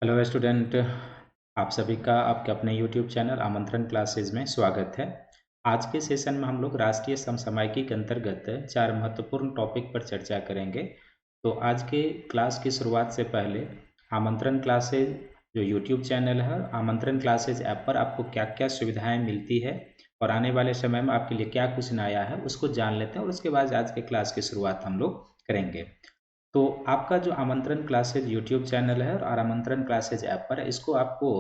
Hello student. आप सभी का आपके अपने यूट्यूब चैनल आमंत्रण क्लासेज में स्वागत है। आज के सेशन में हम लोग राष्ट्रीय समसामयिकी के अंतर्गत 4 महत्वपूर्ण टॉपिक पर चर्चा करेंगे। तो आज के क्लास की शुरुआत से पहले आमंत्रण क्लासेज जो यूट्यूब चैनल है, आमंत्रण क्लासेज ऐप पर आपको क्या क्या सुविधाएं मिलती है और आने वाले समय में आपके लिए क्या कुछ नया है उसको जान लेते हैं और उसके बाद आज के क्लास की शुरुआत हम लोग करेंगे। तो आपका जो आमंत्रण क्लासेज यूट्यूब चैनल है और आमंत्रण क्लासेज ऐप पर है, इसको आपको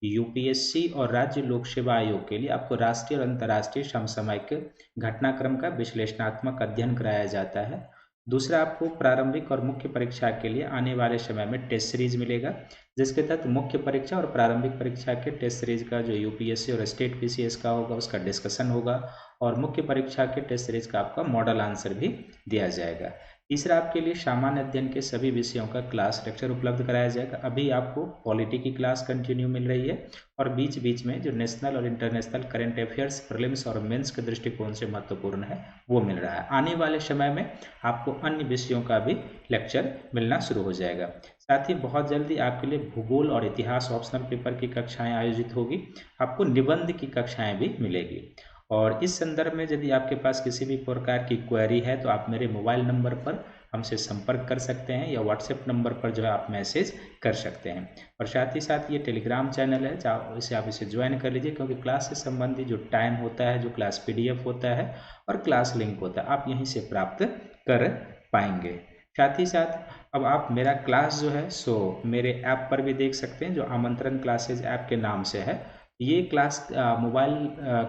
यूपीएससी और राज्य लोक सेवा आयोग के लिए आपको राष्ट्रीय और अंतर्राष्ट्रीय समसामयिक घटनाक्रम का विश्लेषणात्मक अध्ययन कराया जाता है। दूसरा, आपको प्रारंभिक और मुख्य परीक्षा के लिए आने वाले समय में टेस्ट सीरीज मिलेगा, जिसके तहत मुख्य परीक्षा और प्रारंभिक परीक्षा के टेस्ट सीरीज का जो यूपीएससी और स्टेट पीसीएस का होगा उसका डिस्कशन होगा और मुख्य परीक्षा के टेस्ट सीरीज का आपका मॉडल आंसर भी दिया जाएगा। तीसरा, आपके लिए सामान्य अध्ययन के सभी विषयों का क्लास लेक्चर उपलब्ध कराया जाएगा। अभी आपको पॉलिटी की क्लास कंटिन्यू मिल रही है और बीच बीच में जो नेशनल और इंटरनेशनल करंट अफेयर्स प्रीलिम्स और मेंस के दृष्टिकोण से महत्वपूर्ण है वो मिल रहा है। आने वाले समय में आपको अन्य विषयों का भी लेक्चर मिलना शुरू हो जाएगा। साथ ही बहुत जल्दी आपके लिए भूगोल और इतिहास ऑप्शनल पेपर की कक्षाएं आयोजित होगी। आपको निबंध की कक्षाएं भी मिलेगी। और इस संदर्भ में यदि आपके पास किसी भी प्रकार की क्वेरी है तो आप मेरे मोबाइल नंबर पर हमसे संपर्क कर सकते हैं या व्हाट्सएप नंबर पर जो है आप मैसेज कर सकते हैं। और साथ ही साथ ये टेलीग्राम चैनल है, इसे आप इसे ज्वाइन कर लीजिए, क्योंकि क्लास से संबंधित जो टाइम होता है, जो क्लास पीडीएफ होता है और क्लास लिंक होता है, आप यहीं से प्राप्त कर पाएंगे। साथ ही साथ अब आप मेरा क्लास जो है सो मेरे ऐप पर भी देख सकते हैं, जो आमंत्रण क्लासेज ऐप के नाम से है। ये क्लास मोबाइल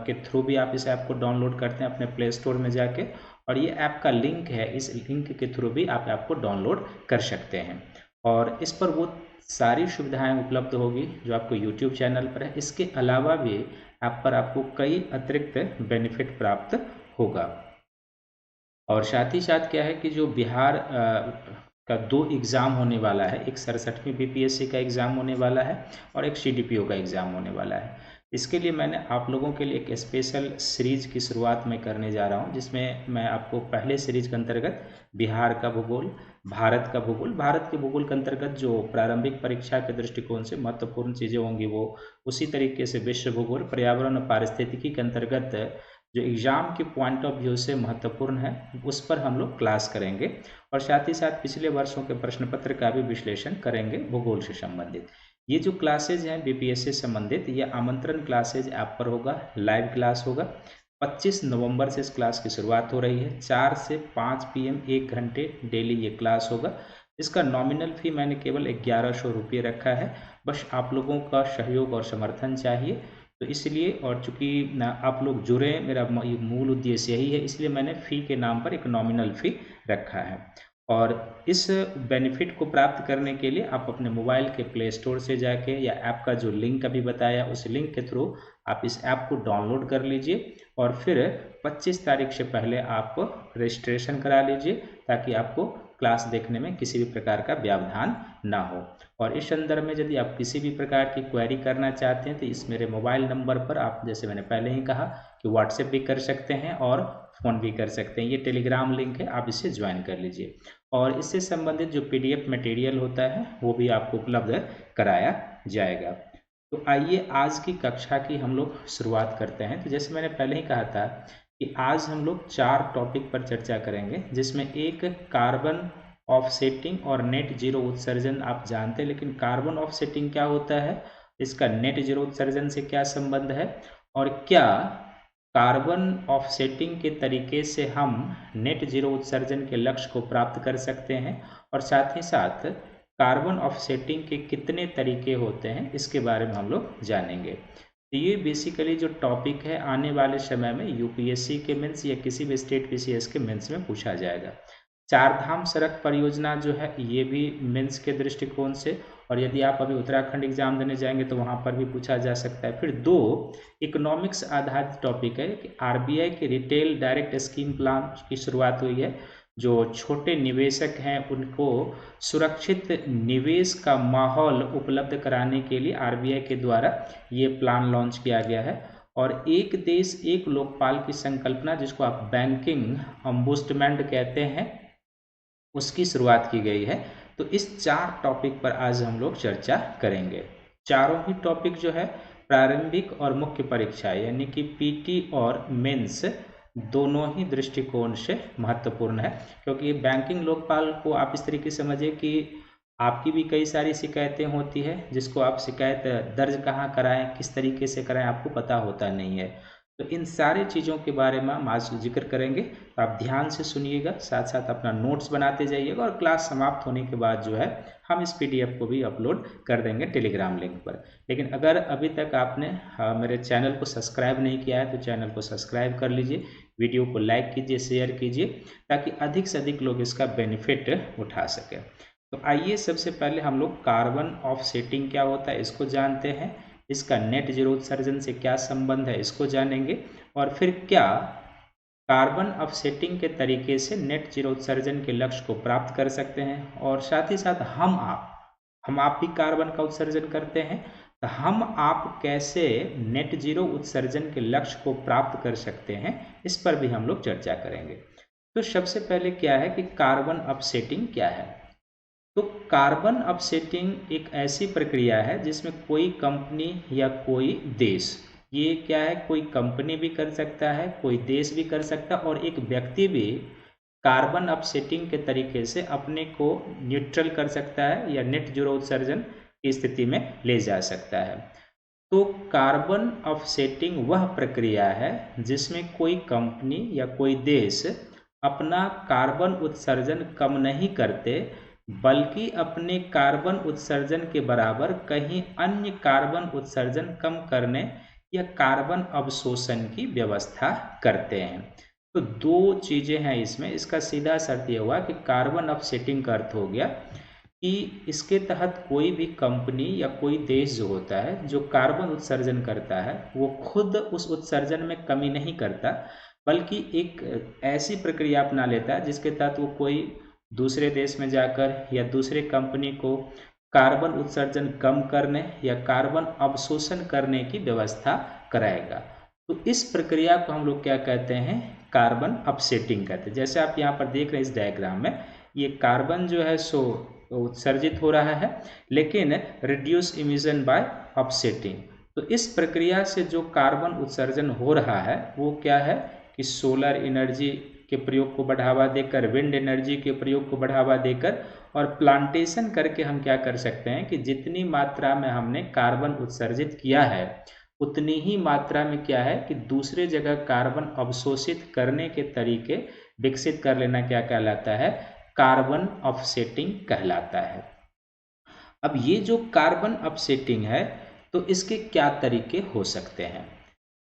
के थ्रू भी आप इस ऐप को डाउनलोड करते हैं अपने प्ले स्टोर में जाके, और ये ऐप का लिंक है, इस लिंक के थ्रू भी आप ऐप को डाउनलोड कर सकते हैं और इस पर वो सारी सुविधाएं उपलब्ध होगी जो आपको यूट्यूब चैनल पर है। इसके अलावा भी ऐप पर आपको कई अतिरिक्त बेनिफिट प्राप्त होगा। और साथ ही साथ क्या है कि जो बिहार का 2 एग्ज़ाम होने वाला है, एक 67वीं बीपीएससी का एग्ज़ाम होने वाला है और एक सीडीपीओ का एग्ज़ाम होने वाला है। इसके लिए मैंने आप लोगों के लिए एक स्पेशल सीरीज की शुरुआत में करने जा रहा हूं, जिसमें मैं आपको पहले सीरीज के अंतर्गत बिहार का भूगोल, भारत का भूगोल, भारत के भूगोल के अंतर्गत जो प्रारंभिक परीक्षा के दृष्टिकोण से महत्वपूर्ण चीज़ें होंगी वो उसी तरीके से विश्व भूगोल, पर्यावरण और पारिस्थितिकी के अंतर्गत जो एग्ज़ाम के पॉइंट ऑफ व्यू से महत्वपूर्ण है उस पर हम लोग क्लास करेंगे और साथ ही साथ पिछले वर्षों के प्रश्न पत्र का भी विश्लेषण करेंगे भूगोल से संबंधित। ये जो क्लासेज हैं बीपीएससी से संबंधित, ये आमंत्रण क्लासेज ऐप पर होगा, लाइव क्लास होगा। 25 नवंबर से इस क्लास की शुरुआत हो रही है। 4 से 5 PM 1 घंटे डेली ये क्लास होगा। इसका नॉमिनल फ़ी मैंने केवल 1100 रुपये रखा है। बस आप लोगों का सहयोग और समर्थन चाहिए, तो इसलिए, और चूंकि आप लोग जुड़े, मेरा मूल उद्देश्य यही है, इसलिए मैंने फ़ी के नाम पर एक नॉमिनल फ़ी रखा है। और इस बेनिफिट को प्राप्त करने के लिए आप अपने मोबाइल के प्ले स्टोर से जाके या ऐप का जो लिंक अभी बताया उस लिंक के थ्रू आप इस ऐप को डाउनलोड कर लीजिए और फिर 25 तारीख से पहले आप रजिस्ट्रेशन करा लीजिए, ताकि आपको क्लास देखने में किसी भी प्रकार का व्यवधान ना हो। और इस संदर्भ में यदि आप किसी भी प्रकार की क्वेरी करना चाहते हैं तो इस मेरे मोबाइल नंबर पर आप, जैसे मैंने पहले ही कहा, कि व्हाट्सएप भी कर सकते हैं और फ़ोन भी कर सकते हैं। ये टेलीग्राम लिंक है, आप इसे ज्वाइन कर लीजिए और इससे संबंधित जो पीडीएफ मटेरियल होता है वो भी आपको उपलब्ध कराया जाएगा। तो आइए आज की कक्षा की हम लोग शुरुआत करते हैं। तो जैसे मैंने पहले ही कहा था कि आज हम लोग 4 टॉपिक पर चर्चा करेंगे, जिसमें एक कार्बन ऑफसेटिंग और नेट जीरो उत्सर्जन आप जानते हैं, लेकिन कार्बन ऑफसेटिंग क्या होता है, इसका नेट जीरो उत्सर्जन से क्या संबंध है, और क्या कार्बन ऑफसेटिंग के तरीके से हम नेट जीरो उत्सर्जन के लक्ष्य को प्राप्त कर सकते हैं, और साथ ही साथ कार्बन ऑफसेटिंग के कितने तरीके होते हैं इसके बारे में हम लोग जानेंगे। तो ये बेसिकली जो टॉपिक है आने वाले समय में यूपीएससी के मेंस या किसी भी स्टेट पीसीएस के मेंस में पूछा जाएगा। चार धाम सड़क परियोजना जो है ये भी मेंस के दृष्टिकोण से, और यदि आप अभी उत्तराखंड एग्जाम देने जाएंगे तो वहाँ पर भी पूछा जा सकता है। फिर 2 इकोनॉमिक्स आधारित टॉपिक है कि आरबीआई के रिटेल डायरेक्ट स्कीम प्लान की शुरुआत हुई है। जो छोटे निवेशक हैं उनको सुरक्षित निवेश का माहौल उपलब्ध कराने के लिए आरबीआई के द्वारा ये प्लान लॉन्च किया गया है। और एक देश एक लोकपाल की संकल्पना, जिसको आप बैंकिंग अम्बुस्टमेंट कहते हैं, उसकी शुरुआत की गई है। तो इस 4 टॉपिक पर आज हम लोग चर्चा करेंगे। चारों ही टॉपिक जो है प्रारंभिक और मुख्य परीक्षा यानी कि पीटी और मेंस दोनों ही दृष्टिकोण से महत्वपूर्ण है, क्योंकि बैंकिंग लोकपाल को आप इस तरीके से समझिए कि आपकी भी कई सारी शिकायतें होती है, जिसको आप शिकायत दर्ज कहाँ कराएं, किस तरीके से कराएं, आपको पता होता नहीं है। तो इन सारी चीज़ों के बारे में हम आज जिक्र करेंगे, तो आप ध्यान से सुनिएगा, साथ साथ अपना नोट्स बनाते जाइएगा, और क्लास समाप्त होने के बाद जो है हम इस पीडीएफ को भी अपलोड कर देंगे टेलीग्राम लिंक पर। लेकिन अगर अभी तक आपने मेरे चैनल को सब्सक्राइब नहीं किया है तो चैनल को सब्सक्राइब कर लीजिए, वीडियो को लाइक कीजिए, शेयर कीजिए, ताकि अधिक से अधिक लोग इसका बेनिफिट उठा सकें। तो आइए सबसे पहले हम लोग कार्बन ऑफसेटिंग क्या होता है इसको जानते हैं, इसका नेट जीरो उत्सर्जन से क्या संबंध है इसको जानेंगे, और फिर क्या कार्बन ऑफसेटिंग के तरीके से नेट जीरो उत्सर्जन के लक्ष्य को प्राप्त कर सकते हैं। और साथ ही साथ हम आप भी कार्बन का उत्सर्जन करते हैं, तो हम आप कैसे नेट जीरो उत्सर्जन के लक्ष्य को प्राप्त कर सकते हैं, इस पर भी हम लोग चर्चा करेंगे। तो सबसे पहले क्या है कि कार्बन ऑफसेटिंग क्या है। तो कार्बन ऑफसेटिंग एक ऐसी प्रक्रिया है जिसमें कोई कंपनी या कोई देश, ये क्या है, कोई कंपनी भी कर सकता है, कोई देश भी कर सकता है, और एक व्यक्ति भी कार्बन ऑफसेटिंग के तरीके से अपने को न्यूट्रल कर सकता है या नेट जीरो उत्सर्जन की स्थिति में ले जा सकता है। तो कार्बन ऑफसेटिंग वह प्रक्रिया है जिसमें कोई कंपनी या कोई देश अपना कार्बन उत्सर्जन कम नहीं करते, बल्कि अपने कार्बन उत्सर्जन के बराबर कहीं अन्य कार्बन उत्सर्जन कम करने या कार्बन अवशोषण की व्यवस्था करते हैं। तो दो चीज़ें हैं इसमें। इसका सीधा अर्थ यह हुआ कि कार्बन ऑफसेटिंग का अर्थ हो गया कि इसके तहत कोई भी कंपनी या कोई देश जो होता है जो कार्बन उत्सर्जन करता है, वो खुद उस उत्सर्जन में कमी नहीं करता, बल्कि एक ऐसी प्रक्रिया अपना लेता है जिसके तहत वो कोई दूसरे देश में जाकर या दूसरे कंपनी को कार्बन उत्सर्जन कम करने या कार्बन अवशोषण करने की व्यवस्था कराएगा। तो इस प्रक्रिया को हम लोग क्या कहते हैं, कार्बन ऑफसेटिंग कहते हैं। जैसे आप यहाँ पर देख रहे हैं इस डायग्राम में, ये कार्बन जो है सो उत्सर्जित हो रहा है, लेकिन रिड्यूस इमिशन बाय ऑफसेटिंग। तो इस प्रक्रिया से जो कार्बन उत्सर्जन हो रहा है वो क्या है कि सोलर एनर्जी के प्रयोग को बढ़ावा देकर, विंड एनर्जी के प्रयोग को बढ़ावा देकर, और प्लांटेशन करके हम क्या कर सकते हैं कि जितनी मात्रा में हमने कार्बन उत्सर्जित किया है उतनी ही मात्रा में क्या है कि दूसरे जगह कार्बन अवशोषित करने के तरीके विकसित कर लेना क्या कहलाता है, कार्बन ऑफसेटिंग कहलाता है। अब ये जो कार्बन ऑफसेटिंग है तो इसके क्या तरीके हो सकते हैं।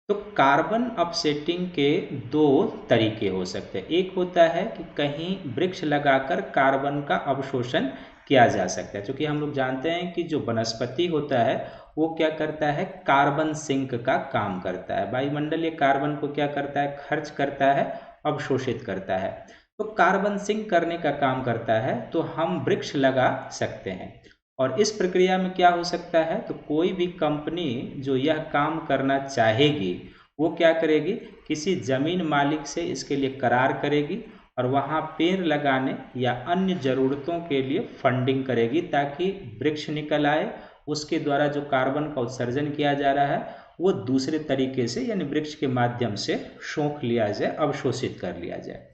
तो कार्बन ऑफसेटिंग के दो तरीके हो सकते हैं। एक होता है कि कहीं वृक्ष लगाकर कार्बन का अवशोषण किया जा सकता है, क्योंकि हम लोग जानते हैं कि जो वनस्पति होता है वो क्या करता है, कार्बन सिंक का काम करता है। वायुमंडलीय कार्बन को क्या करता है, खर्च करता है, अवशोषित करता है। तो कार्बन सिंक करने का काम करता है, तो हम वृक्ष लगा सकते हैं। और इस प्रक्रिया में क्या हो सकता है, तो कोई भी कंपनी जो यह काम करना चाहेगी वो क्या करेगी, किसी जमीन मालिक से इसके लिए करार करेगी और वहाँ पेड़ लगाने या अन्य ज़रूरतों के लिए फंडिंग करेगी, ताकि वृक्ष निकल आए, उसके द्वारा जो कार्बन का उत्सर्जन किया जा रहा है वो दूसरे तरीके से यानी वृक्ष के माध्यम से सोख लिया जाए, अवशोषित कर लिया जाए।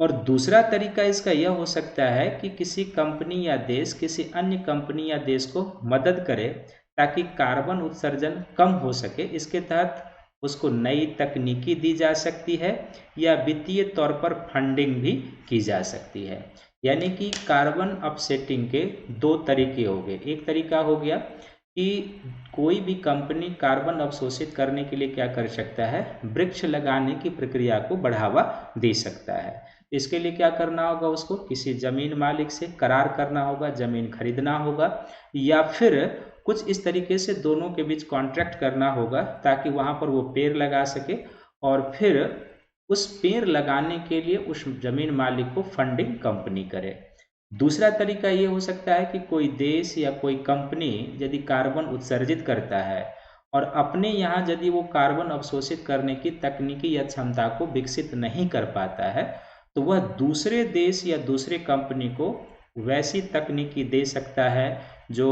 और दूसरा तरीका इसका यह हो सकता है कि किसी कंपनी या देश किसी अन्य कंपनी या देश को मदद करे ताकि कार्बन उत्सर्जन कम हो सके। इसके तहत उसको नई तकनीकी दी जा सकती है या वित्तीय तौर पर फंडिंग भी की जा सकती है। यानी कि कार्बन ऑफसेटिंग के दो तरीके हो गए। एक तरीका हो गया कि कोई भी कंपनी कार्बन अवशोषित करने के लिए क्या कर सकता है, वृक्ष लगाने की प्रक्रिया को बढ़ावा दे सकता है। इसके लिए क्या करना होगा, उसको किसी जमीन मालिक से करार करना होगा, जमीन खरीदना होगा, या फिर कुछ इस तरीके से दोनों के बीच कॉन्ट्रैक्ट करना होगा ताकि वहाँ पर वो पेड़ लगा सके, और फिर उस पेड़ लगाने के लिए उस जमीन मालिक को फंडिंग कंपनी करे। दूसरा तरीका ये हो सकता है कि कोई देश या कोई कंपनी यदि कार्बन उत्सर्जित करता है और अपने यहाँ यदि वो कार्बन अवशोषित करने की तकनीकी या क्षमता को विकसित नहीं कर पाता है, तो वह दूसरे देश या दूसरे कंपनी को वैसी तकनीकी दे सकता है जो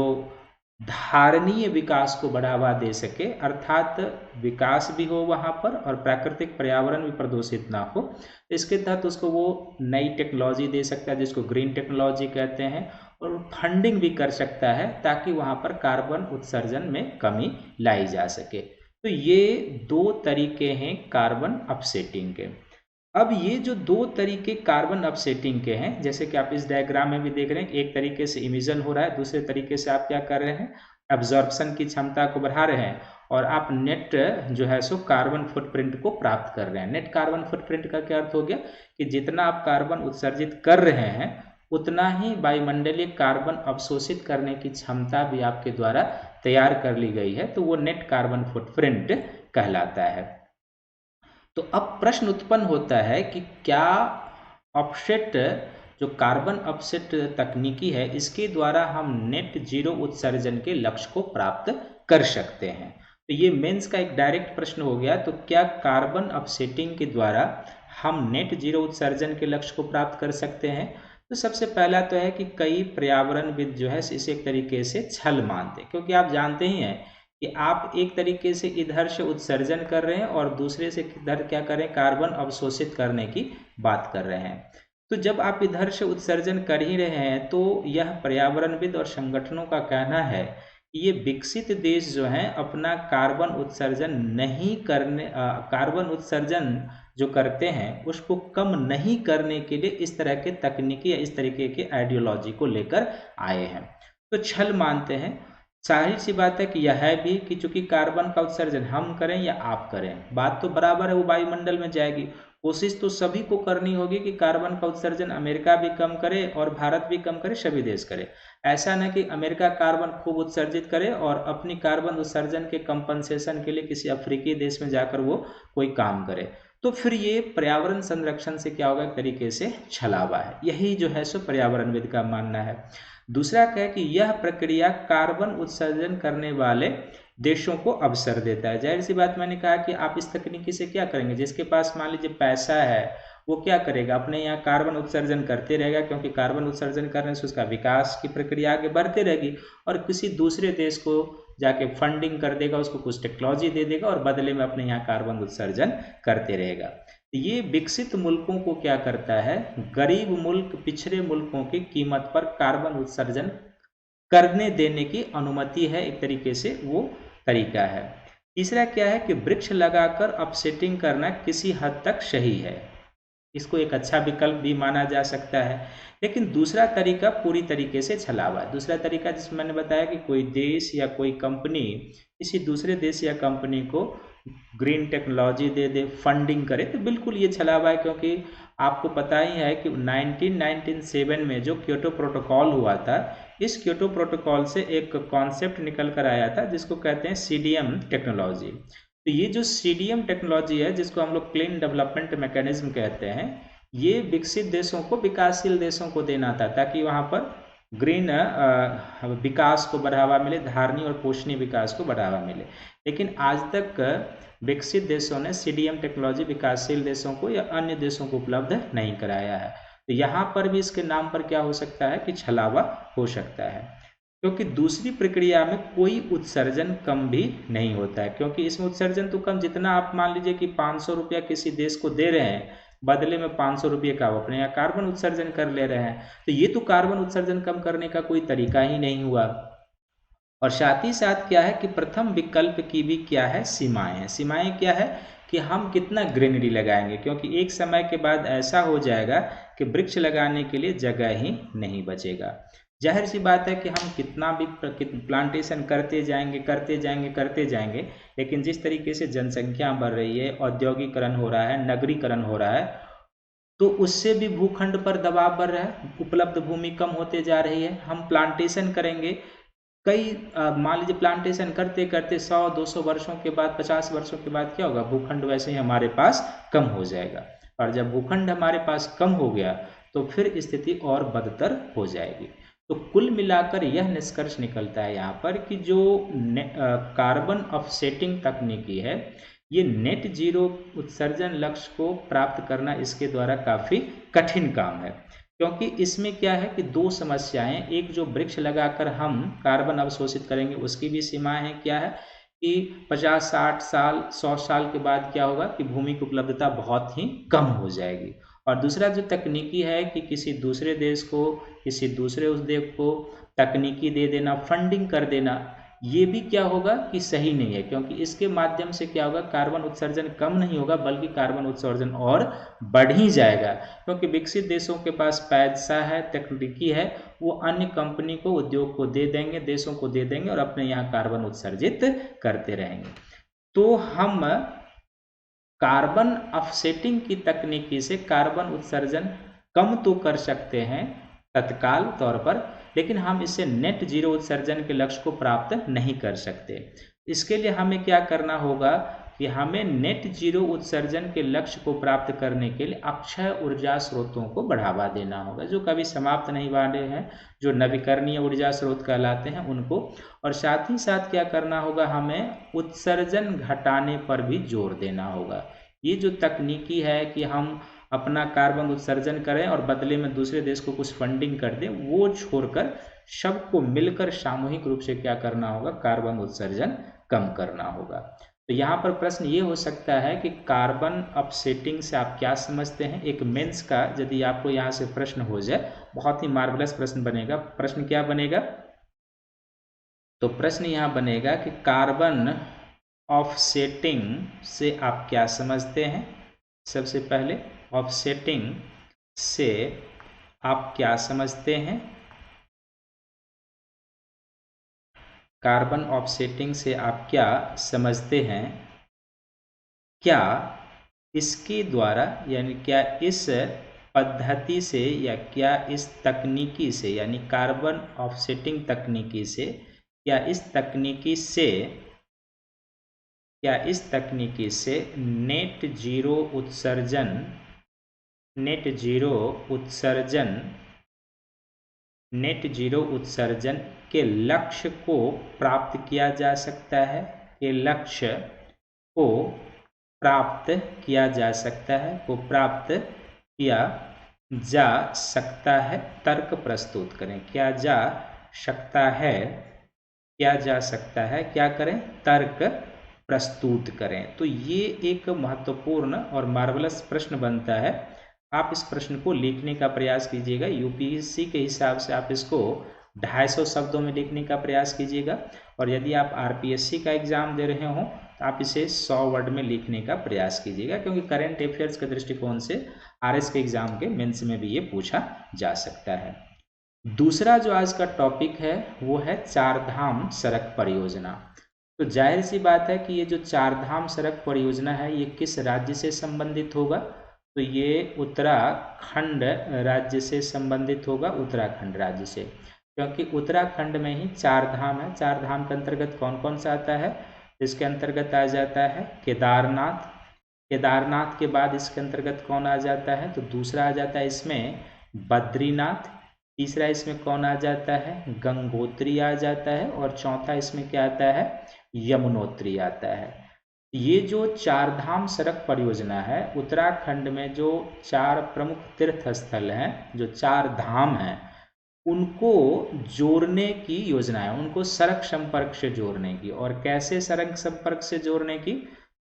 धारणीय विकास को बढ़ावा दे सके, अर्थात विकास भी हो वहाँ पर और प्राकृतिक पर्यावरण भी प्रदूषित ना हो। इसके तहत उसको वो नई टेक्नोलॉजी दे सकता है जिसको ग्रीन टेक्नोलॉजी कहते हैं, और फंडिंग भी कर सकता है ताकि वहाँ पर कार्बन उत्सर्जन में कमी लाई जा सके। तो ये दो तरीके हैं कार्बन अपसेटिंग के। अब ये जो दो तरीके कार्बन अपसेटिंग के हैं, जैसे कि आप इस डायग्राम में भी देख रहे हैं, एक तरीके से इमिशन हो रहा है, दूसरे तरीके से आप क्या कर रहे हैं, एब्जॉर्प्शन की क्षमता को बढ़ा रहे हैं, और आप नेट जो है सो कार्बन फुटप्रिंट को प्राप्त कर रहे हैं। नेट कार्बन फुटप्रिंट का क्या अर्थ हो गया कि जितना आप कार्बन उत्सर्जित कर रहे हैं उतना ही वायुमंडलीय कार्बन अवशोषित करने की क्षमता भी आपके द्वारा तैयार कर ली गई है, तो वो नेट कार्बन फुटप्रिंट कहलाता है। तो अब प्रश्न उत्पन्न होता है कि क्या ऑफसेट, जो कार्बन ऑफसेट तकनीकी है, इसके द्वारा हम नेट जीरो उत्सर्जन के लक्ष्य को प्राप्त कर सकते हैं। तो ये मेंस का एक डायरेक्ट प्रश्न हो गया। तो क्या कार्बन ऑफसेटिंग के द्वारा हम नेट जीरो उत्सर्जन के लक्ष्य को प्राप्त कर सकते हैं? तो सबसे पहला तो है कि कई पर्यावरणविद जो है इसे एक तरीके से छल मानते हैं, क्योंकि आप जानते ही हैं कि आप एक तरीके से इधर से उत्सर्जन कर रहे हैं और दूसरे से इधर क्या कर रहे हैं, कार्बन अवशोषित करने की बात कर रहे हैं। तो जब आप इधर से उत्सर्जन कर ही रहे हैं तो यह पर्यावरणविद और संगठनों का कहना है कि ये विकसित देश जो हैं अपना कार्बन उत्सर्जन नहीं करने कार्बन उत्सर्जन जो करते हैं उसको कम नहीं करने के लिए इस तरह के तकनीकी या इस तरीके के आइडियोलॉजी को लेकर आए हैं। तो छल मानते हैं। जाहिर सी बात है कि यह है भी कि चूंकि कार्बन का उत्सर्जन हम करें या आप करें, बात तो बराबर है, वो वायुमंडल में जाएगी। कोशिश तो सभी को करनी होगी कि कार्बन का उत्सर्जन अमेरिका भी कम करे और भारत भी कम करे, सभी देश करे। ऐसा न कि अमेरिका कार्बन खूब उत्सर्जित करे और अपनी कार्बन उत्सर्जन के कंपनसेशन के लिए किसी अफ्रीकी देश में जाकर वो कोई काम करे। तो फिर ये पर्यावरण संरक्षण से क्या होगा, एक तरीके से छलावा है। यही जो है सो पर्यावरणविद का मानना है। दूसरा क्या है कि यह प्रक्रिया कार्बन उत्सर्जन करने वाले देशों को अवसर देता है। जाहिर सी बात, मैंने कहा कि आप इस तकनीकी से क्या करेंगे, जिसके पास मान लीजिए पैसा है वो क्या करेगा, अपने यहाँ कार्बन उत्सर्जन करते रहेगा, क्योंकि कार्बन उत्सर्जन करने से उसका विकास की प्रक्रिया आगे बढ़ती रहेगी, और किसी दूसरे देश को जाके फंडिंग कर देगा, उसको कुछ टेक्नोलॉजी दे देगा और बदले में अपने यहाँ कार्बन उत्सर्जन करते रहेगा। ये विकसित मुल्कों को क्या करता है, गरीब मुल्क, पिछड़े मुल्कों की कीमत पर कार्बन उत्सर्जन करने देने की अनुमति है, एक तरीके से वो तरीका है। तीसरा क्या है कि वृक्ष लगाकर अपसेटिंग करना किसी हद तक सही है, इसको एक अच्छा विकल्प भी माना जा सकता है। लेकिन दूसरा तरीका पूरी तरीके से छलावा है। दूसरा तरीका जिसमें मैंने बताया कि कोई देश या कोई कंपनी किसी दूसरे देश या कंपनी को ग्रीन टेक्नोलॉजी दे दे, फंडिंग करे, तो बिल्कुल ये छलावा है। क्योंकि आपको पता ही है कि 1997 में जो क्योटो प्रोटोकॉल हुआ था, इस क्योटो प्रोटोकॉल से एक कॉन्सेप्ट निकल कर आया था जिसको कहते हैं CDM टेक्नोलॉजी। तो ये जो CDM टेक्नोलॉजी है, जिसको हम लोग क्लीन डेवलपमेंट मैकेनिज्म कहते हैं, ये विकसित देशों को विकासशील देशों को देना था ताकि वहाँ पर ग्रीन विकास को बढ़ावा मिले, धारणीय और पोषणीय विकास को बढ़ावा मिले। लेकिन आज तक विकसित देशों ने CDM टेक्नोलॉजी विकासशील देशों को या अन्य देशों को उपलब्ध नहीं कराया है। तो यहाँ पर भी इसके नाम पर क्या हो सकता है कि छलावा हो सकता है, क्योंकि दूसरी प्रक्रिया में कोई उत्सर्जन कम भी नहीं होता है। क्योंकि इसमें उत्सर्जन तो कम, जितना आप मान लीजिए कि 500 रुपया किसी देश को दे रहे हैं, बदले में 500 रुपये का वो अपने यहाँ कार्बन उत्सर्जन कर ले रहे हैं, तो ये तो कार्बन उत्सर्जन कम करने का कोई तरीका ही नहीं हुआ। और साथ ही साथ क्या है कि प्रथम विकल्प की भी क्या है, सीमाएं हैं। सीमाएं क्या है कि हम कितना ग्रीनरी लगाएंगे, क्योंकि एक समय के बाद ऐसा हो जाएगा कि वृक्ष लगाने के लिए जगह ही नहीं बचेगा। जाहिर सी बात है कि हम कितना भी प्लांटेशन करते जाएंगे करते जाएंगे करते जाएंगे, लेकिन जिस तरीके से जनसंख्या बढ़ रही है, औद्योगिकरण हो रहा है, नगरीकरण हो रहा है, तो उससे भी भूखंड पर दबाव बढ़ रहा है, उपलब्ध भूमि कम होते जा रही है। हम प्लांटेशन करेंगे, कई मान लीजिए प्लांटेशन करते करते 100-200 वर्षों के बाद, 50 वर्षों के बाद क्या होगा, भूखंड वैसे ही हमारे पास कम हो जाएगा। और जब भूखंड हमारे पास कम हो गया तो फिर स्थिति और बदतर हो जाएगी। तो कुल मिलाकर यह निष्कर्ष निकलता है यहाँ पर कि जो कार्बन ऑफसेटिंग तकनीकी है, ये नेट जीरो उत्सर्जन लक्ष्य को प्राप्त करना इसके द्वारा काफ़ी कठिन काम है। क्योंकि इसमें क्या है कि दो समस्याएं, एक जो वृक्ष लगाकर हम कार्बन अवशोषित करेंगे उसकी भी सीमाएं हैं, क्या है कि 50-60 साल 100 साल के बाद क्या होगा कि भूमि की उपलब्धता बहुत ही कम हो जाएगी। और दूसरा जो तकनीकी है कि किसी दूसरे देश को, किसी दूसरे उद्योग को तकनीकी दे देना, फंडिंग कर देना, ये भी क्या होगा कि सही नहीं है, क्योंकि इसके माध्यम से क्या होगा, कार्बन उत्सर्जन कम नहीं होगा बल्कि कार्बन उत्सर्जन और बढ़ ही जाएगा। क्योंकि विकसित देशों के पास पैसा है, तकनीकी है, वो अन्य कंपनी को, उद्योग को दे देंगे, देशों को दे देंगे और अपने यहाँ कार्बन उत्सर्जित करते रहेंगे। तो हम कार्बन ऑफसेटिंग की तकनीकी से कार्बन उत्सर्जन कम तो कर सकते हैं तत्काल तौर पर, लेकिन हम इससे नेट जीरो उत्सर्जन के लक्ष्य को प्राप्त नहीं कर सकते। इसके लिए हमें क्या करना होगा कि हमें नेट जीरो उत्सर्जन के लक्ष्य को प्राप्त करने के लिए अक्षय ऊर्जा स्रोतों को बढ़ावा देना होगा, जो कभी समाप्त नहीं वाले हैं, जो नवीकरणीय ऊर्जा स्रोत कहलाते हैं उनको। और साथ ही साथ क्या करना होगा, हमें उत्सर्जन घटाने पर भी जोर देना होगा। ये जो तकनीकी है कि हम अपना कार्बन उत्सर्जन करें और बदले में दूसरे देश को कुछ फंडिंग कर दें, वो छोड़कर सबको मिलकर सामूहिक रूप से क्या करना होगा, कार्बन उत्सर्जन कम करना होगा। तो यहाँ पर प्रश्न ये हो सकता है कि कार्बन ऑफसेटिंग से आप क्या समझते हैं। एक मेंस का यदि आपको यहाँ से प्रश्न हो जाए, बहुत ही मार्वलस प्रश्न बनेगा। प्रश्न क्या बनेगा, तो प्रश्न यहाँ बनेगा कि कार्बन ऑफसेटिंग से आप क्या समझते हैं। सबसे पहले ऑफसेटिंग से आप क्या समझते हैं, कार्बन ऑफसेटिंग से आप क्या समझते हैं। क्या इसके द्वारा, यानी क्या इस पद्धति से या क्या इस तकनीकी से, यानी कार्बन ऑफसेटिंग तकनीकी से, क्या इस तकनीकी से नेट जीरो उत्सर्जन के लक्ष्य को प्राप्त किया जा सकता है, प्राप्त किया जा सकता है। तर्क प्रस्तुत करें। किया जा सकता है, क्या करें, तर्क प्रस्तुत करें। तो ये एक महत्वपूर्ण और मार्वलस प्रश्न बनता है। आप इस प्रश्न को लिखने का प्रयास कीजिएगा। यूपीएससी के हिसाब से आप इसको 250 शब्दों में लिखने का प्रयास कीजिएगा, और यदि आप आरपीएससी का एग्जाम दे रहे हो तो आप इसे 100 वर्ड में लिखने का प्रयास कीजिएगा, क्योंकि करंट अफेयर्स के दृष्टिकोण से आरएस के एग्जाम के मेंस में भी ये पूछा जा सकता है। दूसरा जो आज का टॉपिक है वो है चारधाम सड़क परियोजना। तो जाहिर सी बात है कि ये जो चारधाम सड़क परियोजना है ये किस राज्य से संबंधित होगा, तो ये उत्तराखंड राज्य से संबंधित होगा, उत्तराखंड राज्य से, क्योंकि उत्तराखंड में ही चार धाम है। चार धाम के अंतर्गत कौन कौन सा आता है, इसके अंतर्गत आ जाता है केदारनाथ। केदारनाथ के बाद इसके अंतर्गत कौन आ जाता है, तो दूसरा आ जाता है इसमें बद्रीनाथ, तीसरा इसमें कौन आ जाता है, गंगोत्री आ जाता है, और चौथा इसमें क्या आता है, यमुनोत्री आता है। ये जो चार धाम सड़क परियोजना है, उत्तराखंड में जो 4 प्रमुख तीर्थ स्थल हैं, जो 4 धाम हैं, उनको जोड़ने की योजना है, उनको सड़क संपर्क से जोड़ने की। और कैसे सड़क संपर्क से जोड़ने की,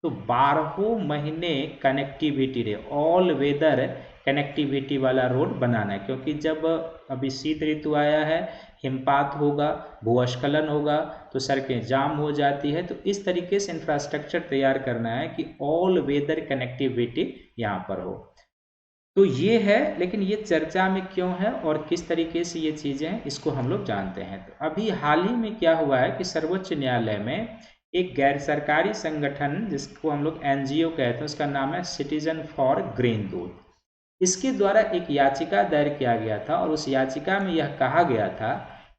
तो 12 महीने कनेक्टिविटी रे, ऑल वेदर कनेक्टिविटी वाला रोड बनाना है। क्योंकि जब अभी शीत ऋतु आया है, हिमपात होगा, भूस्खलन होगा, तो सड़कें जाम हो जाती है। तो इस तरीके से इंफ्रास्ट्रक्चर तैयार करना है कि ऑल वेदर कनेक्टिविटी यहाँ पर हो। तो ये है, लेकिन ये चर्चा में क्यों है और किस तरीके से ये चीज़ें हैं, इसको हम लोग जानते हैं। तो अभी हाल ही में क्या हुआ है कि सर्वोच्च न्यायालय में एक गैर सरकारी संगठन, जिसको हम लोग एनजीओ कहते हैं, उसका नाम है सिटीजन फॉर ग्रीन दूत, इसके द्वारा एक याचिका दायर किया गया था। और उस याचिका में यह कहा गया था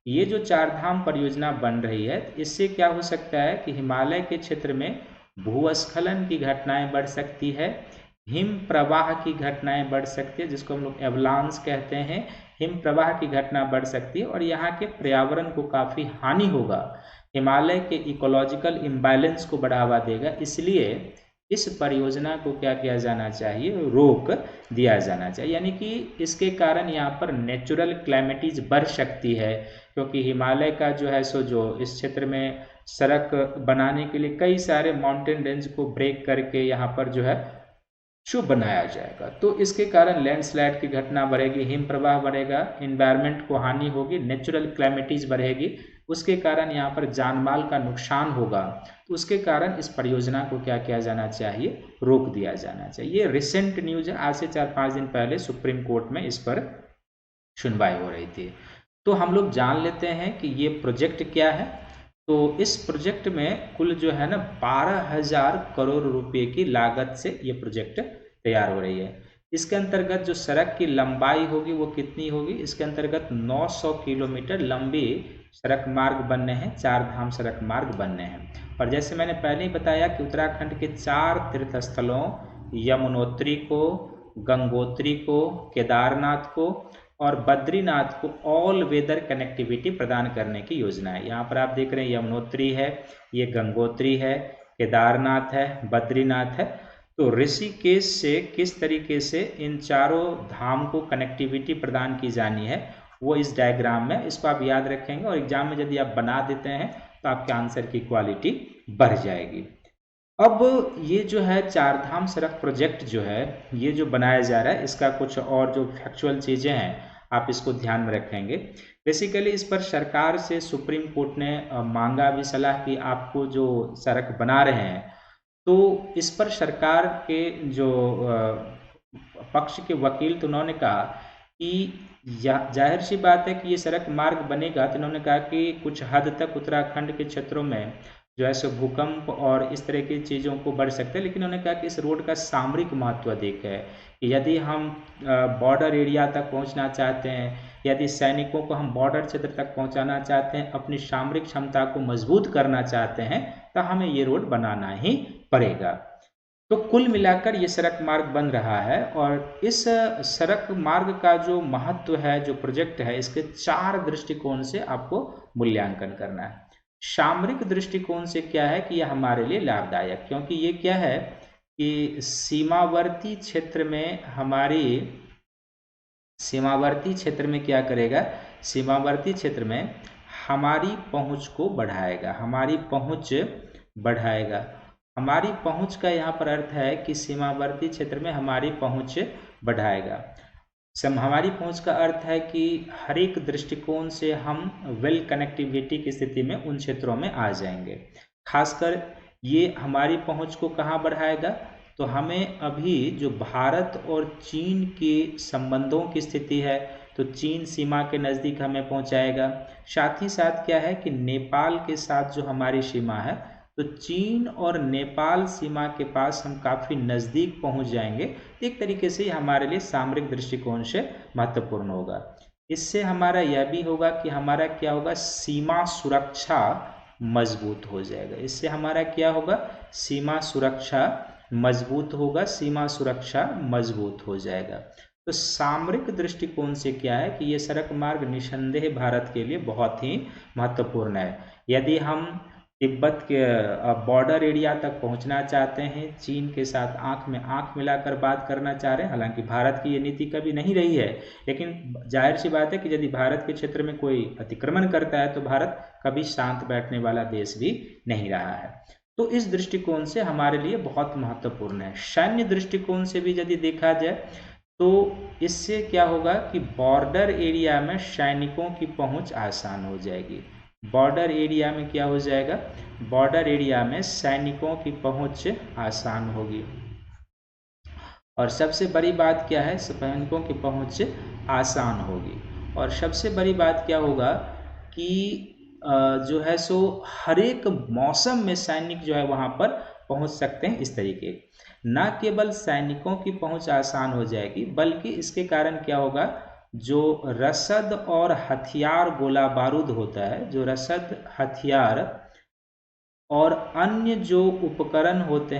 ये जो चारधाम परियोजना बन रही है, इससे क्या हो सकता है कि हिमालय के क्षेत्र में भूस्खलन की घटनाएं बढ़ सकती है, हिम प्रवाह की घटनाएं बढ़ सकती है, जिसको हम लोग एवलांस कहते हैं, हिम प्रवाह की घटना बढ़ सकती है, और यहाँ के पर्यावरण को काफ़ी हानि होगा, हिमालय के इकोलॉजिकल इम्बैलेंस को बढ़ावा देगा। इसलिए इस परियोजना को क्या किया जाना चाहिए, रोक दिया जाना चाहिए। यानी कि इसके कारण यहाँ पर नेचुरल क्लैमिटीज बढ़ सकती है, क्योंकि हिमालय का जो है सो जो इस क्षेत्र में सड़क बनाने के लिए कई सारे माउंटेन रेंज को ब्रेक करके यहाँ पर जो है शुभ बनाया जाएगा। तो इसके कारण लैंडस्लाइड की घटना बढ़ेगी, हिम प्रवाह बढ़ेगा, इन्वायरमेंट को हानि होगी, नेचुरल क्लैमिटीज बढ़ेगी, उसके कारण यहाँ पर जानमाल का नुकसान होगा। तो उसके कारण इस परियोजना को क्या किया जाना चाहिए, रोक दिया जाना चाहिए। ये रिसेंट न्यूज है, आज से 4-5 दिन पहले सुप्रीम कोर्ट में इस पर सुनवाई हो रही थी। तो हम लोग जान लेते हैं कि ये प्रोजेक्ट क्या है। तो इस प्रोजेक्ट में कुल जो है ना 12,000 करोड़ रुपए की लागत से ये प्रोजेक्ट तैयार हो रही है। इसके अंतर्गत जो सड़क की लंबाई होगी वो कितनी होगी, इसके अंतर्गत 900 किलोमीटर लंबी सड़क मार्ग बनने हैं, 4 धाम सड़क मार्ग बनने हैं। और जैसे मैंने पहले ही बताया कि उत्तराखंड के 4 तीर्थ स्थलों यमुनोत्री को, गंगोत्री को, केदारनाथ को और बद्रीनाथ को ऑल वेदर कनेक्टिविटी प्रदान करने की योजना है। यहाँ पर आप देख रहे हैं यमुनोत्री है, ये गंगोत्री है, केदारनाथ है, बद्रीनाथ है। तो ऋषिकेश से किस तरीके से इन चारों धाम को कनेक्टिविटी प्रदान की जानी है वो इस डायग्राम में, इसको आप याद रखेंगे और एग्जाम में यदि आप बना देते हैं तो आपके आंसर की क्वालिटी बढ़ जाएगी। अब ये जो है 4 धाम सड़क प्रोजेक्ट जो है ये जो बनाया जा रहा है, इसका कुछ और जो फैक्चुअल चीज़ें हैं आप इसको ध्यान में रखेंगे। बेसिकली इस पर सरकार से सुप्रीम कोर्ट ने मांगा भी सलाह कि आपको जो सड़क बना रहे हैं तो इस पर सरकार के जो पक्ष के वकील, तो उन्होंने कहा कि जाहिर सी बात है कि ये सड़क मार्ग बनेगा, तो उन्होंने कहा कि कुछ हद तक उत्तराखंड के क्षेत्रों में जो है सो भूकंप और इस तरह की चीज़ों को बढ़ सकते हैं, लेकिन उन्होंने कहा कि इस रोड का सामरिक महत्व अधिक है। यदि हम बॉर्डर एरिया तक पहुंचना चाहते हैं, यदि सैनिकों को हम बॉर्डर क्षेत्र तक पहुंचाना चाहते हैं, अपनी सामरिक क्षमता को मजबूत करना चाहते हैं, तो हमें ये रोड बनाना ही पड़ेगा। तो कुल मिलाकर ये सड़क मार्ग बन रहा है और इस सड़क मार्ग का जो महत्व है, जो प्रोजेक्ट है, इसके 4 दृष्टिकोण से आपको मूल्यांकन करना है। सामरिक दृष्टिकोण से क्या है कि यह हमारे लिए लाभदायक, क्योंकि ये क्या है कि सीमावर्ती क्षेत्र में क्या करेगा, सीमावर्ती क्षेत्र में हमारी पहुंच को बढ़ाएगा, हमारी पहुंच का यहाँ पर अर्थ है कि सीमावर्ती क्षेत्र में हमारी पहुंच बढ़ाएगा। हमारी पहुंच का अर्थ है कि हर एक दृष्टिकोण से हम वेल कनेक्टिविटी की स्थिति में उन क्षेत्रों में आ जाएंगे। खासकर ये हमारी पहुंच को कहाँ बढ़ाएगा, तो हमें अभी जो भारत और चीन के संबंधों की स्थिति है, तो चीन सीमा के नज़दीक हमें पहुंचाएगा। साथ ही साथ क्या है कि नेपाल के साथ जो हमारी सीमा है, तो चीन और नेपाल सीमा के पास हम काफ़ी नज़दीक पहुंच जाएंगे। एक तरीके से हमारे लिए सामरिक दृष्टिकोण से महत्वपूर्ण होगा। इससे हमारा यह भी होगा कि हमारा क्या होगा, सीमा सुरक्षा मजबूत हो जाएगा। इससे हमारा क्या होगा, सीमा सुरक्षा मजबूत होगा, सीमा सुरक्षा मजबूत हो जाएगा। तो सामरिक दृष्टिकोण से क्या है कि ये सड़क मार्ग निसंदेह भारत के लिए बहुत ही महत्वपूर्ण है। यदि हम तिब्बत के बॉर्डर एरिया तक पहुंचना चाहते हैं, चीन के साथ आंख में आंख मिलाकर बात करना चाह रहे हैं, हालांकि भारत की ये नीति कभी नहीं रही है, लेकिन जाहिर सी बात है कि यदि भारत के क्षेत्र में कोई अतिक्रमण करता है तो भारत कभी शांत बैठने वाला देश भी नहीं रहा है। तो इस दृष्टिकोण से हमारे लिए बहुत महत्वपूर्ण है। सैन्य दृष्टिकोण से भी यदि देखा जाए तो इससे क्या होगा कि बॉर्डर एरिया में सैनिकों की पहुंच आसान हो जाएगी। बॉर्डर एरिया में क्या हो जाएगा, बॉर्डर एरिया में सैनिकों की पहुंच आसान होगी। और सबसे बड़ी बात क्या है, सैनिकों की पहुंच आसान होगी। और सबसे बड़ी बात क्या होगा कि जो है सो हर एक मौसम में सैनिक जो है वहाँ पर पहुँच सकते हैं। इस तरीके न केवल सैनिकों की पहुँच आसान हो जाएगी, बल्कि इसके कारण क्या होगा, जो रसद और हथियार गोला बारूद होता है, जो रसद हथियार और अन्य जो उपकरण होते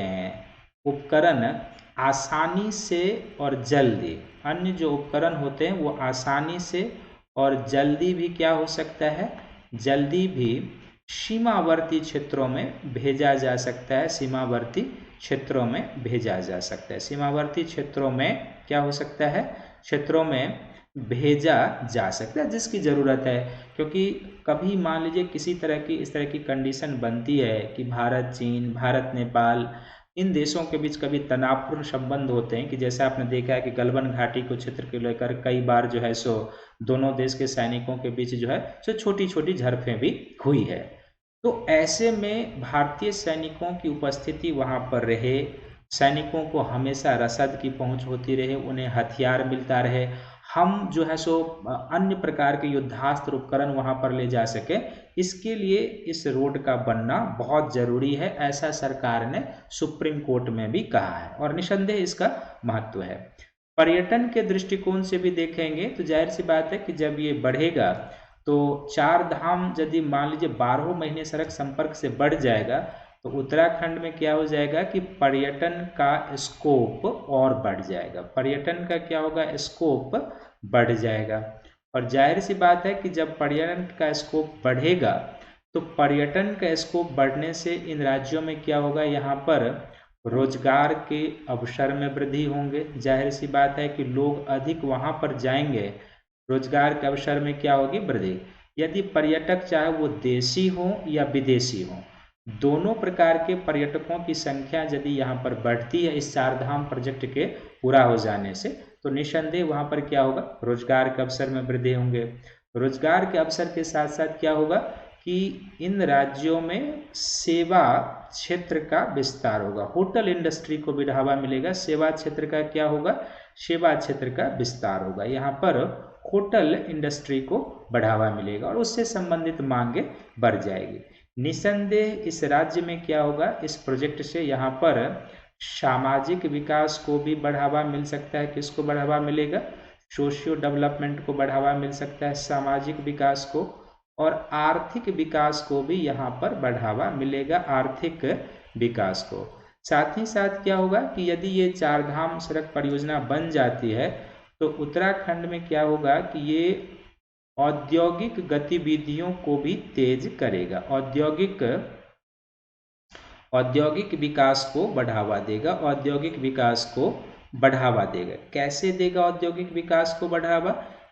हैं, उपकरण आसानी से और जल्दी, अन्य जो उपकरण होते हैं वो आसानी से और जल्दी भी क्या हो सकता है, जल्दी भी सीमावर्ती क्षेत्रों में भेजा जा सकता है, सीमावर्ती क्षेत्रों में भेजा जा सकता है। सीमावर्ती क्षेत्रों में क्या हो सकता है, क्षेत्रों में भेजा जा सकता है जिसकी ज़रूरत है। क्योंकि कभी मान लीजिए किसी तरह की इस तरह की कंडीशन बनती है कि भारत चीन, भारत नेपाल, इन देशों के बीच कभी तनावपूर्ण संबंध होते हैं कि जैसा आपने देखा है कि गलवान घाटी को क्षेत्र को लेकर कई बार जो है सो दोनों देश के सैनिकों के बीच जो है सो छोटी छोटी झड़पें भी हुई है। तो ऐसे में भारतीय सैनिकों की उपस्थिति वहाँ पर रहे, सैनिकों को हमेशा रसद की पहुँच होती रहे, उन्हें हथियार मिलता रहे, हम जो है सो अन्य प्रकार के युद्धास्त्र उपकरण वहाँ पर ले जा सके, इसके लिए इस रोड का बनना बहुत ज़रूरी है, ऐसा सरकार ने सुप्रीम कोर्ट में भी कहा है और निसंदेह इसका महत्व है। पर्यटन के दृष्टिकोण से भी देखेंगे तो जाहिर सी बात है कि जब ये बढ़ेगा तो चार धाम यदि मान लीजिए 12 महीने सड़क संपर्क से बढ़ जाएगा तो उत्तराखंड में क्या हो जाएगा कि पर्यटन का स्कोप और बढ़ जाएगा, पर्यटन का क्या होगा, स्कोप बढ़ जाएगा। और जाहिर सी बात है कि जब पर्यटन का स्कोप बढ़ेगा तो पर्यटन का स्कोप बढ़ने से इन राज्यों में क्या होगा, यहाँ पर रोजगार के अवसर में वृद्धि होंगे। जाहिर सी बात है कि लोग अधिक वहाँ पर जाएंगे, रोजगार के अवसर में क्या होगी, वृद्धि। यदि पर्यटक चाहे वो देशी हो या विदेशी हो, दोनों प्रकार के पर्यटकों की संख्या यदि यहाँ पर बढ़ती है इस चार धाम प्रोजेक्ट के पूरा हो जाने से, तो निसंदेह वहाँ पर क्या होगा, रोजगार के अवसर में वृद्धि होंगे। रोजगार के अवसर के साथ साथ क्या होगा कि इन राज्यों में सेवा क्षेत्र का विस्तार होगा, होटल इंडस्ट्री को भी बढ़ावा मिलेगा, सेवा क्षेत्र का क्या होगा, सेवा क्षेत्र का विस्तार होगा, यहाँ पर होटल इंडस्ट्री को बढ़ावा मिलेगा और उससे संबंधित मांगे बढ़ जाएगी। निसंदेह इस राज्य में क्या होगा, इस प्रोजेक्ट से यहाँ पर सामाजिक विकास को भी बढ़ावा मिल सकता है। किसको बढ़ावा मिलेगा, सोशियो डेवलपमेंट को बढ़ावा मिल सकता है, सामाजिक विकास को, और आर्थिक विकास को भी यहाँ पर बढ़ावा मिलेगा, आर्थिक विकास को। साथ ही साथ क्या होगा कि यदि ये चार धाम सड़क परियोजना बन जाती है तो उत्तराखंड में क्या होगा कि ये औद्योगिक गतिविधियों को भी तेज करेगा, औद्योगिक विकास को बढ़ावा देगा, औद्योगिक विकास को बढ़ावा देगा। कैसे देगा औद्योगिक विकास को बढ़ावा,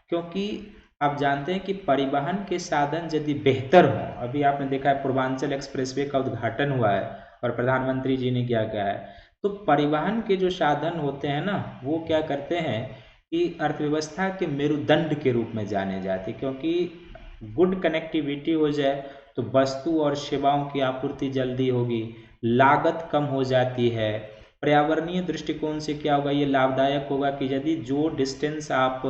क्योंकि आप जानते हैं कि परिवहन के साधन यदि बेहतर हों, अभी आपने देखा है पूर्वांचल एक्सप्रेसवे का उद्घाटन हुआ है और प्रधानमंत्री जी ने क्या कहा है, तो परिवहन के जो साधन होते हैं ना, वो क्या करते हैं कि अर्थव्यवस्था के मेरुदंड के रूप में जाने जाते, क्योंकि गुड कनेक्टिविटी हो जाए तो वस्तु और सेवाओं की आपूर्ति जल्दी होगी, लागत कम हो जाती है, पर्यावरणीय दृष्टिकोण से क्या होगा, ये लाभदायक होगा कि यदि जो डिस्टेंस आप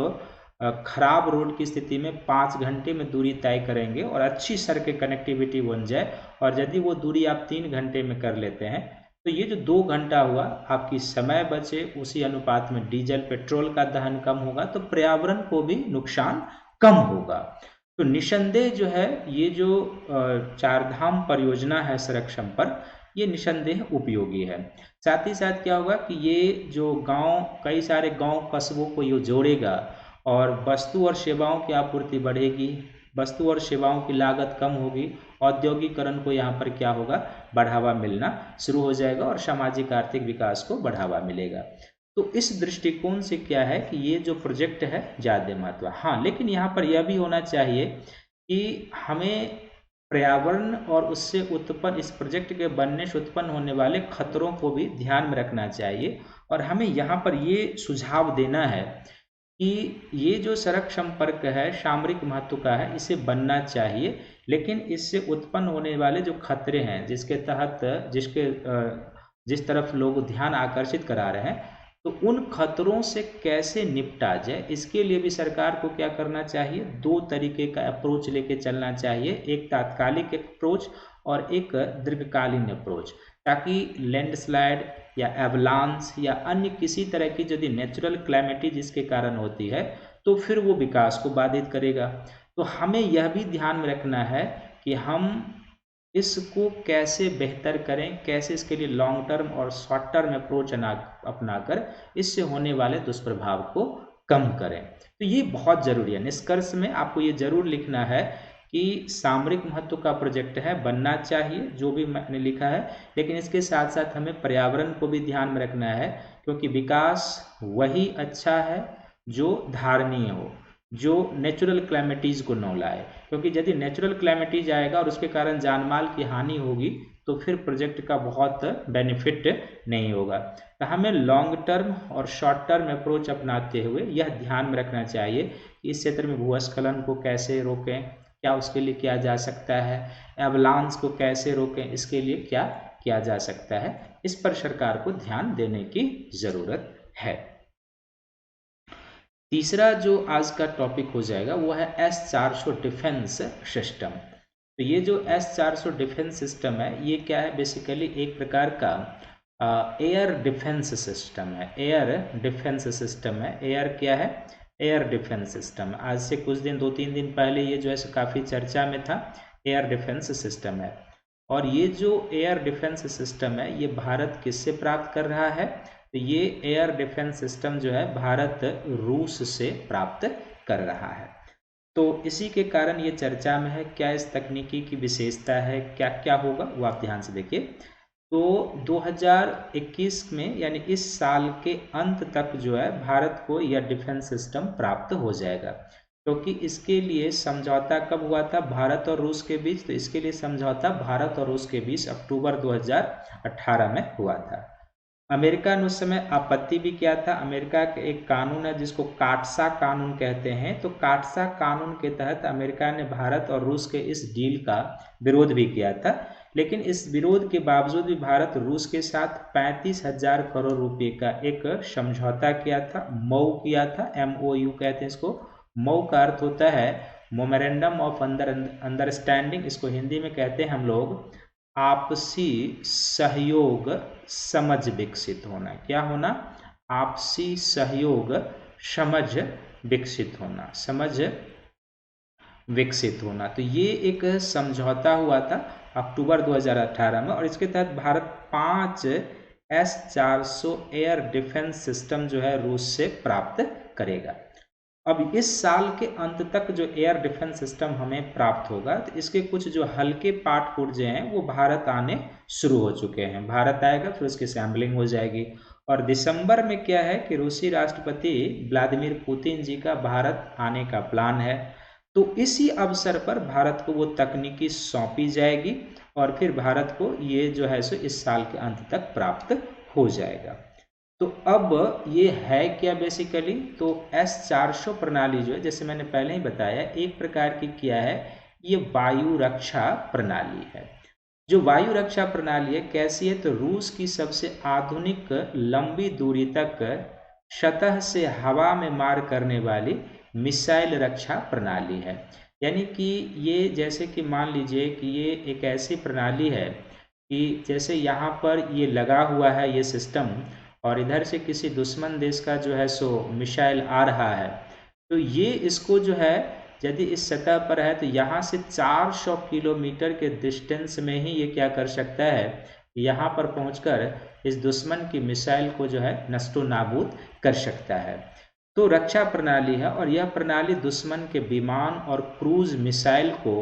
खराब रोड की स्थिति में 5 घंटे में दूरी तय करेंगे और अच्छी सड़क कनेक्टिविटी बन जाए और यदि वो दूरी आप 3 घंटे में कर लेते हैं तो ये जो 2 घंटा हुआ आपकी समय बचे, उसी अनुपात में डीजल पेट्रोल का दहन कम होगा तो पर्यावरण को भी नुकसान कम होगा। तो निसंदेह जो है ये जो चारधाम परियोजना है सड़क संपर्क, ये निसंदेह उपयोगी है। साथ ही साथ क्या होगा कि ये जो गांव, कई सारे गांव कस्बों को ये जोड़ेगा और वस्तु और सेवाओं की आपूर्ति बढ़ेगी, वस्तु और सेवाओं की लागत कम होगी, औद्योगिकरण को यहाँ पर क्या होगा, बढ़ावा मिलना शुरू हो जाएगा और सामाजिक आर्थिक विकास को बढ़ावा मिलेगा। तो इस दृष्टिकोण से क्या है कि ये जो प्रोजेक्ट है ज़्यादा महत्व। हाँ, लेकिन यहाँ पर यह भी होना चाहिए कि हमें पर्यावरण और उससे उत्पन्न, इस प्रोजेक्ट के बनने से उत्पन्न होने वाले खतरों को भी ध्यान में रखना चाहिए और हमें यहाँ पर ये सुझाव देना है कि ये जो सड़क संपर्क है सामरिक महत्व का है, इसे बनना चाहिए, लेकिन इससे उत्पन्न होने वाले जो खतरे हैं जिसके तहत जिस तरफ लोग ध्यान आकर्षित करा रहे हैं, तो उन खतरों से कैसे निपटा जाए, इसके लिए भी सरकार को क्या करना चाहिए, 2 तरीके का अप्रोच लेके चलना चाहिए, एक तात्कालिक अप्रोच और एक दीर्घकालीन अप्रोच, ताकि लैंडस्लाइड या एवलांस या अन्य किसी तरह की यदि नेचुरल क्लैमिटी जिसके कारण होती है तो फिर वो विकास को बाधित करेगा। तो हमें यह भी ध्यान में रखना है कि हम इसको कैसे बेहतर करें, कैसे इसके लिए लॉन्ग टर्म और शॉर्ट टर्म अप्रोच अपनाकर इससे होने वाले दुष्प्रभाव को कम करें। तो ये बहुत ज़रूरी है। निष्कर्ष में आपको ये ज़रूर लिखना है कि सामरिक महत्व का प्रोजेक्ट है, बनना चाहिए जो भी मैंने लिखा है, लेकिन इसके साथ साथ हमें पर्यावरण को भी ध्यान में रखना है, क्योंकि विकास वही अच्छा है जो धारणीय हो, जो नेचुरल क्लैमिटीज़ को न लाए, क्योंकि यदि नेचुरल क्लैमिटीज आएगा और उसके कारण जान माल की हानि होगी तो फिर प्रोजेक्ट का बहुत बेनिफिट नहीं होगा। तो हमें लॉन्ग टर्म और शॉर्ट टर्म अप्रोच अपनाते हुए यह ध्यान में रखना चाहिए कि इस क्षेत्र में भूस्खलन को कैसे रोकें, क्या उसके लिए किया जा सकता है, एवलांस को कैसे रोकें, इसके लिए क्या किया जा सकता है, इस पर सरकार को ध्यान देने की ज़रूरत है। तीसरा जो आज का टॉपिक हो जाएगा वो है S-400 डिफेंस सिस्टम। तो ये जो S-400 डिफेंस सिस्टम है ये क्या है, बेसिकली एक प्रकार का एयर डिफेंस सिस्टम है। एयर डिफेंस सिस्टम है। एयर क्या है, एयर डिफेंस सिस्टम। आज से कुछ दिन, 2-3 दिन पहले ये जो है काफ़ी चर्चा में था। एयर डिफेंस सिस्टम है। और ये जो एयर डिफेंस सिस्टम है ये भारत किससे प्राप्त कर रहा है, तो ये एयर डिफेंस सिस्टम जो है भारत रूस से प्राप्त कर रहा है। तो इसी के कारण ये चर्चा में है। क्या इस तकनीकी की विशेषता है, क्या क्या होगा वो आप ध्यान से देखिए। तो 2021 में यानी इस साल के अंत तक जो है भारत को यह डिफेंस सिस्टम प्राप्त हो जाएगा, क्योंकि इसके लिए समझौता कब हुआ था भारत और रूस के बीच, तो इसके लिए समझौता भारत और रूस के बीच अक्टूबर 2018 में हुआ था। अमेरिका ने उस समय आपत्ति भी किया था। अमेरिका का एक कानून है जिसको काटसा कानून कहते हैं। तो काटसा कानून के तहत अमेरिका ने भारत और रूस के इस डील का विरोध भी किया था, लेकिन इस विरोध के बावजूद भी भारत रूस के साथ 35,000 करोड़ रुपए का एक समझौता किया था, मऊ किया था। MOU कहते हैं इसको। मऊ का अर्थ होता है मोमेरेंडम ऑफ अंडरस्टैंडिंग, इसको हिंदी में कहते हैं हम लोग आपसी सहयोग समझ विकसित होना। क्या होना, आपसी सहयोग समझ विकसित होना, समझ विकसित होना। तो ये एक समझौता हुआ था अक्टूबर 2018 में, और इसके तहत Bharat 5 S-400 air defence system जो है रूस से प्राप्त करेगा। अब इस साल के अंत तक जो एयर डिफेंस सिस्टम हमें प्राप्त होगा, तो इसके कुछ जो हल्के पार्ट पुर्जे हैं वो भारत आने शुरू हो चुके हैं। भारत आएगा, फिर उसकी सैम्पलिंग हो जाएगी। और दिसंबर में क्या है कि रूसी राष्ट्रपति व्लादिमीर पुतिन जी का भारत आने का प्लान है। तो इसी अवसर पर भारत को वो तकनीकी सौंपी जाएगी और फिर भारत को ये जो है सो इस साल के अंत तक प्राप्त हो जाएगा। तो अब ये है क्या बेसिकली, तो S-400 प्रणाली जो है, जैसे मैंने पहले ही बताया, एक प्रकार की क्या है, ये वायु रक्षा प्रणाली है। जो वायु रक्षा प्रणाली है कैसी है, तो रूस की सबसे आधुनिक लंबी दूरी तक सतह से हवा में मार करने वाली मिसाइल रक्षा प्रणाली है। यानी कि ये, जैसे कि मान लीजिए कि ये एक ऐसी प्रणाली है कि जैसे यहाँ पर ये लगा हुआ है ये सिस्टम, और इधर से किसी दुश्मन देश का जो है सो मिसाइल आ रहा है, तो ये इसको जो है यदि इस सतह पर है तो यहाँ से 400 किलोमीटर के डिस्टेंस में ही ये क्या कर सकता है, यहाँ पर पहुंचकर इस दुश्मन की मिसाइल को जो है नष्टो नाबूद कर सकता है। तो रक्षा प्रणाली है, और यह प्रणाली दुश्मन के विमान और क्रूज मिसाइल को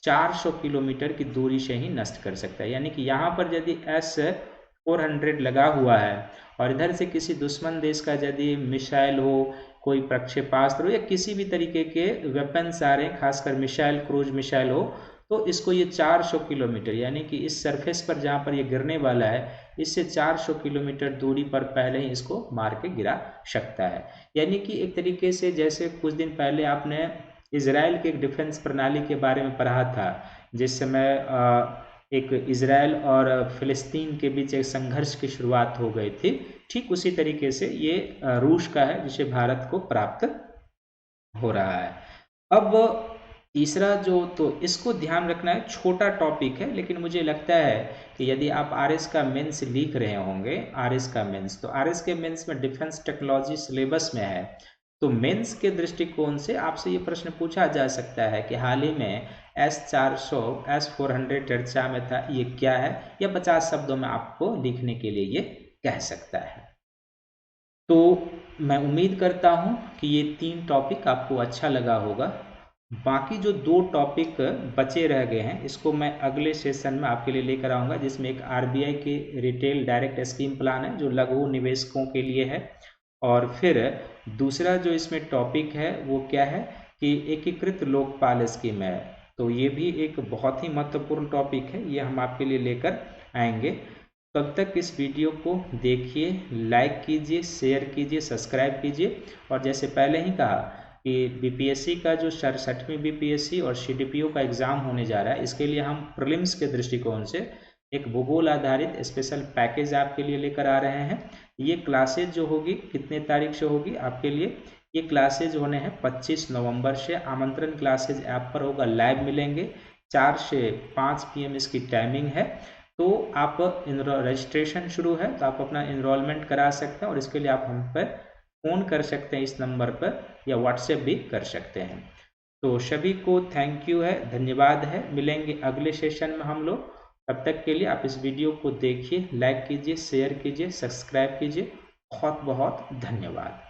400 किलोमीटर की दूरी से ही नष्ट कर सकता है। यानी कि यहाँ पर यदि S-400 लगा हुआ है और इधर से किसी दुश्मन देश का यदि मिसाइल हो, कोई प्रक्षेपास्त्र हो, या किसी भी तरीके के वेपन्स आ रहे हैं, खासकर मिसाइल, क्रूज मिसाइल हो, तो इसको ये 400 किलोमीटर, यानी कि इस सरफेस पर जहाँ पर ये गिरने वाला है, इससे 400 किलोमीटर दूरी पर पहले ही इसको मार के गिरा सकता है। यानी कि एक तरीके से, जैसे कुछ दिन पहले आपने इजराइल के एक डिफेंस प्रणाली के बारे में पढ़ा था, जिस समय एक इजराइल और फिलिस्तीन के बीच एक संघर्ष की शुरुआत हो गई थी। ठीक उसी तरीके से ये रूस का है जिसे भारत को प्राप्त हो रहा है। अब तीसरा जो, तो इसको ध्यान रखना है, छोटा टॉपिक है, लेकिन मुझे लगता है कि यदि आप RS का मेंस लिख रहे होंगे, RS का मेंस, तो RS के मेंस में डिफेंस टेक्नोलॉजी सिलेबस में है, तो मेंस के दृष्टिकोण से आपसे ये प्रश्न पूछा जा सकता है कि हाल ही में S-400 S-400 चर्चा में था, ये क्या है, या 50 शब्दों में आपको लिखने के लिए ये कह सकता है। तो मैं उम्मीद करता हूँ कि ये 3 टॉपिक आपको अच्छा लगा होगा। बाकी जो 2 टॉपिक बचे रह गए हैं इसको मैं अगले सेशन में आपके लिए लेकर आऊँगा, जिसमें एक आरबीआई की रिटेल डायरेक्ट स्कीम प्लान है जो लघु निवेशकों के लिए है, और फिर दूसरा जो इसमें टॉपिक है वो क्या है कि एकीकृत लोकपाल स्कीम है। तो ये भी एक बहुत ही महत्वपूर्ण टॉपिक है, ये हम आपके लिए लेकर आएंगे। तब तक इस वीडियो को देखिए, लाइक कीजिए, शेयर कीजिए, सब्सक्राइब कीजिए। और जैसे पहले ही कहा कि बीपीएससी का जो 67वीं बीपीएससी और सीडीपीओ का एग्ज़ाम होने जा रहा है, इसके लिए हम प्रीलिम्स के दृष्टिकोण से एक भूगोल आधारित स्पेशल पैकेज आपके लिए लेकर आ रहे हैं। ये क्लासेज जो होगी कितने तारीख से होगी आपके लिए, ये क्लासेज होने हैं 25 नवंबर से। आमंत्रण क्लासेज ऐप पर होगा, लाइव मिलेंगे, 4 से 5 PM इसकी टाइमिंग है। तो आप रजिस्ट्रेशन शुरू है तो आप अपना इनरोलमेंट करा सकते हैं, और इसके लिए आप हम पर फ़ोन कर सकते हैं इस नंबर पर, या व्हाट्सएप भी कर सकते हैं। तो सभी को थैंक यू है, धन्यवाद है। मिलेंगे अगले सेशन में हम लोग। तब तक के लिए आप इस वीडियो को देखिए, लाइक कीजिए, शेयर कीजिए, सब्सक्राइब कीजिए। बहुत बहुत धन्यवाद।